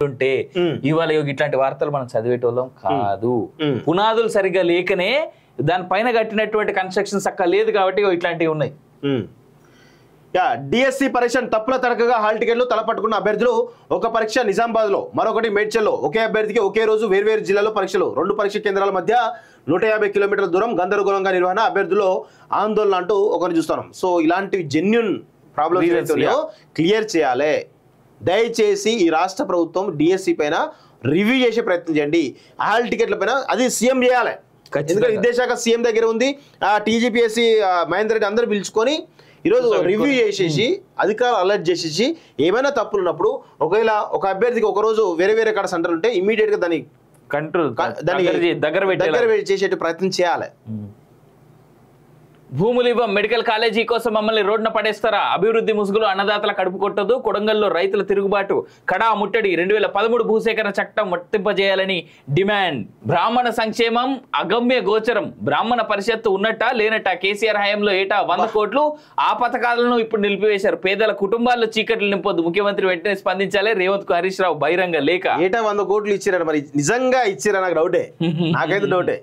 ఉంటే ఇవాళ ఇట్లాంటి వార్తలు మనం చదివేటోళ్ళం కాదు. పునాదులు సరిగ్గా లేకనే దానిపైన కట్టినటువంటి కన్స్ట్రక్షన్ చక్కగా లేదు కాబట్టి ఇట్లాంటివి ఉన్నాయి. డిఎస్సి పరీక్ష తప్పుల తడకగా హాల్ టికెట్లు తలపట్టుకున్న అభ్యర్థులు. ఒక పరీక్ష నిజామాబాద్ లో, మరొకటి మేడ్చల్లో. ఒకే అభ్యర్థికి ఒకే రోజు వేర్వేరు జిల్లాలో పరీక్షలు. 2 పరీక్ష కేంద్రాల మధ్య 150 కిలోమీటర్ల దూరం, గందరగోళంగా నిర్వహణ, అభ్యర్థులు ఆందోళన అంటూ ఒకరిని చూస్తున్నాం. సో ఇలాంటివి జెన్యున్ ప్రాబ్లమ్స్ క్లియర్ చేయాలి. దయచేసి ఈ రాష్ట్ర ప్రభుత్వం డిఎస్సి పైన రివ్యూ చేసే ప్రయత్నం చేయండి. హాల్ టికెట్ల పైన అది సీఎం చేయాలి. ఎందుకంటే విద్యాశాఖ సీఎం దగ్గర ఉంది. టీజీపీఎస్సీ మహేందర్ రెడ్డి అందరూ పిలుచుకొని ఈరోజు రివ్యూ చేసేసి అధికారులు అలర్ట్ చేసేసి ఏమైనా తప్పులు ఉన్నప్పుడు ఒకవేళ ఒక అభ్యర్థికి ఒక రోజు వేరే వేరే కాడ సెంటర్ ఉంటే ఇమీడియట్ గా దాన్ని కంట్రోల్ దగ్గర చేసే ప్రయత్నం చేయాలి. భూములు ఇవ్వం, మెడికల్ కాలేజీ కోసం మమ్మల్ని రోడ్డున పడేస్తారా? అభివృద్ధి ముసుగులు అన్నదాతల కడుపు కొట్టదు. కొడంగల్లో రైతుల తిరుగుబాటు, కడా ముట్టడి. 2013 భూసేకరణ చట్టం వర్తింపజేయాలని డిమాండ్. బ్రాహ్మణ సంక్షేమం అగమ్య గోచరం. బ్రాహ్మణ పరిషత్తు ఉన్నట్టా లేనట్టా? కేసీఆర్ హయాంలో ఏటా 100 కోట్లు. ఆ పథకాలను ఇప్పుడు నిలిపివేశారు. పేదల కుటుంబాల్లో చీకట్లు నింపొద్దు. ముఖ్యమంత్రి వెంటనే స్పందించాలి. రేవంత్ కు హరీష్ రావు బహిరంగ లేఖ. ఏటా 100 కోట్లు ఇచ్చిరా? మరి నిజంగా ఇచ్చిరా? నాకు డౌటే, నాకైతే డౌటే.